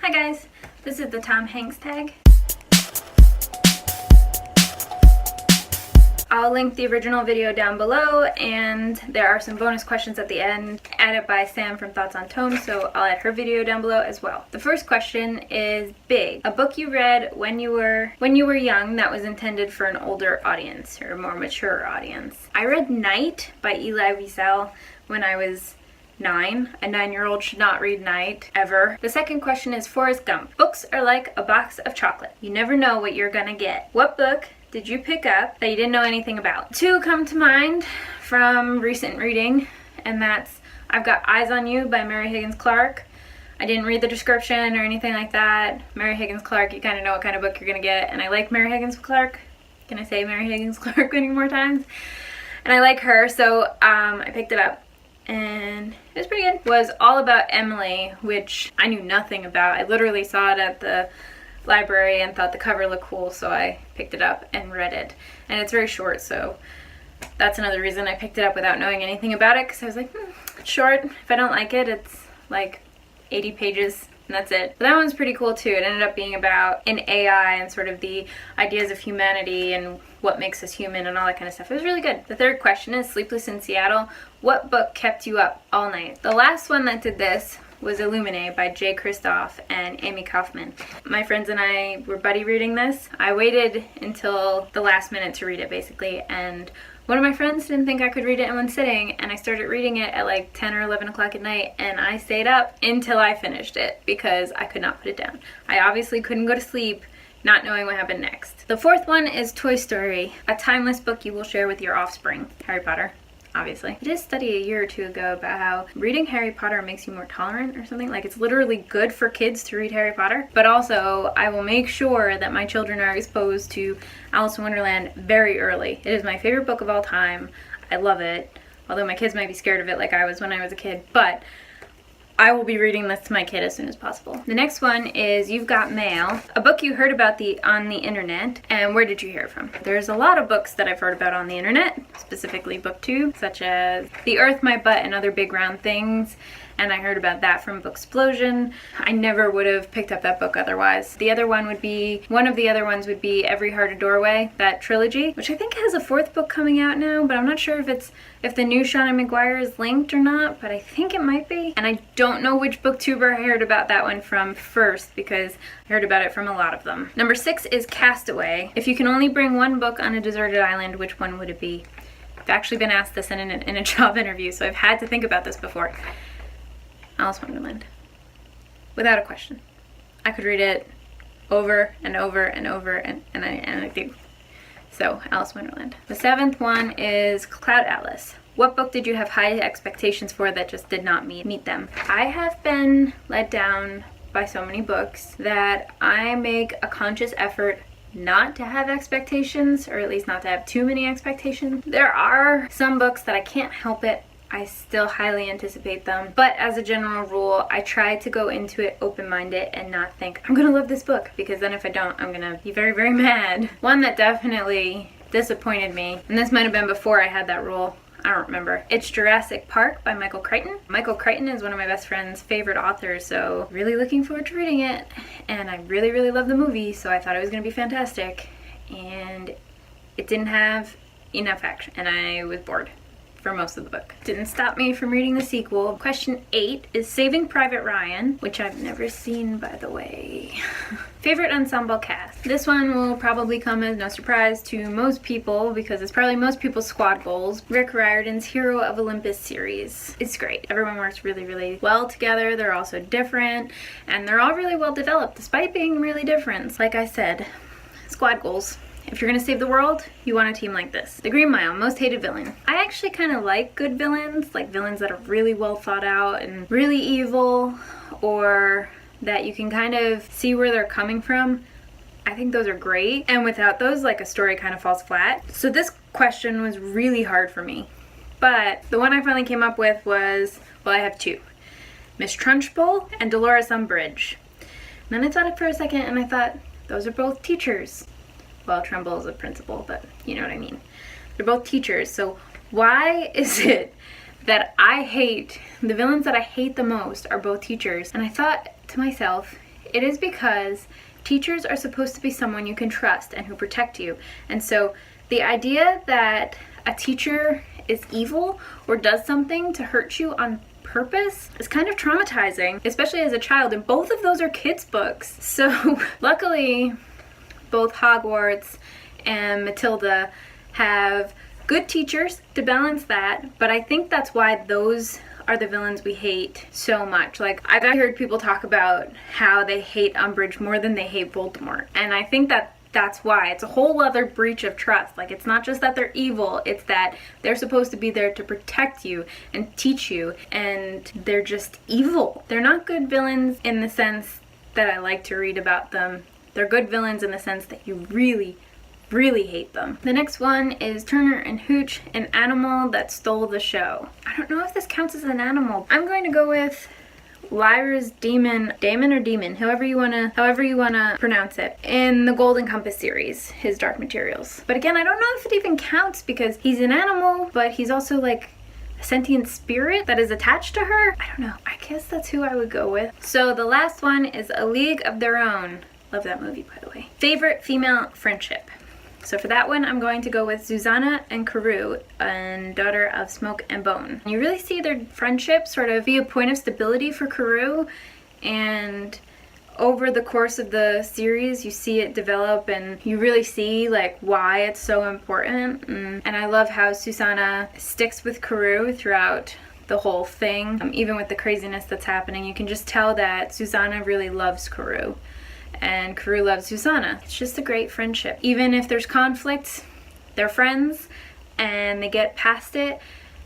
Hi guys, this is the Tom Hanks tag. I'll link the original video down below, and there are some bonus questions at the end added by Sam from Thoughts on Tome, so I'll add her video down below as well. The first question is big. A book you read when you were young that was intended for an older audience or a more mature audience. I read Night by Elie Wiesel when I was 9. A 9-year-old should not read Night, ever. The second question is Forrest Gump. Books are like a box of chocolate. You never know what you're gonna get. What book did you pick up that you didn't know anything about? Two come to mind from recent reading, and that's I've Got Eyes on You by Mary Higgins Clark. I didn't read the description or anything like that. Mary Higgins Clark, you kind of know what kind of book you're gonna get, and I like Mary Higgins Clark. Can I say Mary Higgins Clark any more times? And I like her, so I picked it up. And it was pretty good. It was all about Emily, which I knew nothing about. I literally saw it at the library and thought the cover looked cool, so I picked it up and read it. And it's very short, so that's another reason I picked it up without knowing anything about it, because I was like, it's short. If I don't like it, it's like 80 pages and that's it. But that one's pretty cool too. It ended up being about an AI and sort of the ideas of humanity and what makes us human and all that kind of stuff. It was really good. The third question is Sleepless in Seattle. What book kept you up all night? The last one that did this was Illuminae by Jay Kristoff and Amy Kaufman. My friends and I were buddy reading this. I waited until the last minute to read it basically, and one of my friends didn't think I could read it in one sitting, and I started reading it at like 10 or 11 o'clock at night, and I stayed up until I finished it because I could not put it down. I obviously couldn't go to sleep not knowing what happened next. The fourth one is Toy Story, a timeless book you will share with your offspring. Harry Potter, obviously. I did a study a year or two ago about how reading Harry Potter makes you more tolerant or something. Like, it's literally good for kids to read Harry Potter. But also, I will make sure that my children are exposed to Alice in Wonderland very early. It is my favorite book of all time. I love it. Although my kids might be scared of it like I was when I was a kid. But I will be reading this to my kid as soon as possible. The next one is You've Got Mail, a book you heard about on the internet, and where did you hear it from? There's a lot of books that I've heard about on the internet, specifically BookTube, such as The Earth, My Butt, and Other Big Round Things, and I heard about that from Booksplosion. I never would have picked up that book otherwise. One of the other ones would be Every Heart a Doorway, that trilogy, which I think has a fourth book coming out now, but I'm not sure if the new Shauna Maguire is linked or not, but I think it might be. And I don't know which booktuber I heard about that one from first, because I heard about it from a lot of them. Number 6 is Castaway. If you can only bring one book on a deserted island, which one would it be? I've actually been asked this in a job interview, so I've had to think about this before. Alice in Wonderland. Without a question. I could read it over and over and over, and I do. So, Alice in Wonderland. The 7th one is Cloud Atlas. What book did you have high expectations for that just did not meet them? I have been let down by so many books that I make a conscious effort not to have expectations, or at least not to have too many expectations. There are some books that I can't help it. I still highly anticipate them, but as a general rule, I try to go into it open-minded and not think, I'm gonna love this book, because then if I don't, I'm gonna be very, very mad. One that definitely disappointed me, and this might have been before I had that rule, I don't remember. It's Jurassic Park by Michael Crichton. Michael Crichton is one of my best friend's favorite authors, so really looking forward to reading it, and I really, really love the movie, so I thought it was gonna be fantastic, and it didn't have enough action, and I was bored for most of the book. Didn't stop me from reading the sequel. Question 8 is Saving Private Ryan, which I've never seen, by the way. Favorite ensemble cast. This one will probably come as no surprise to most people, because it's probably most people's squad goals. Rick Riordan's Hero of Olympus series. It's great. Everyone works really, really well together. They're also different, and they're all really well developed, despite being really different. Like I said, squad goals. If you're gonna save the world, you want a team like this. The Green Mile, most hated villain. I actually kind of like good villains, like villains that are really well thought out and really evil, or that you can kind of see where they're coming from. I think those are great, and without those, like, a story kind of falls flat. So this question was really hard for me, but the one I finally came up with was, well, I have two. Miss Trunchbull and Dolores Umbridge. And then I thought for a second, and I thought, those are both teachers. Well, Trumbull is a principal, but you know what I mean. They're both teachers, so why is it that I hate, the villains that I hate the most are both teachers? And I thought to myself, It is because teachers are supposed to be someone you can trust and who protect you. And so the idea that a teacher is evil or does something to hurt you on purpose is kind of traumatizing, especially as a child, and both of those are kids' books. So luckily, both Hogwarts and Matilda have good teachers to balance that, but I think that's why those are the villains we hate so much. Like, I've heard people talk about how they hate Umbridge more than they hate Voldemort, and I think that's why. It's a whole other breach of trust. Like, it's not just that they're evil, it's that they're supposed to be there to protect you and teach you, and they're just evil. They're not good villains in the sense that I like to read about them. They're good villains in the sense that you really hate them. The next one is Turner and Hooch, an animal that stole the show. I don't know if this counts as an animal. I'm going to go with Lyra's Damon or Demon, however you wanna pronounce it, in the Golden Compass series, his Dark Materials. But again, I don't know if it even counts because he's an animal, but he's also like a sentient spirit that is attached to her. I don't know. I guess that's who I would go with. So the last one is A League of Their Own. Love that movie, by the way. Favorite female friendship. So for that one, I'm going to go with Susanna and Karou, and Daughter of Smoke and Bone. You really see their friendship sort of be a point of stability for Karou, and over the course of the series, you see it develop, and you really see like why it's so important. And I love how Susanna sticks with Karou throughout the whole thing. Even with the craziness that's happening, you can just tell that Susanna really loves Karou, and Karou loves Susanna. It's just a great friendship. Even if there's conflict, they're friends and they get past it,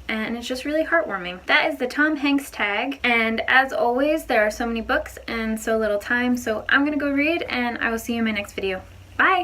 and it's just really heartwarming. That is the Tom Hanks tag, and as always, there are so many books and so little time, so I'm gonna go read, and I will see you in my next video. Bye!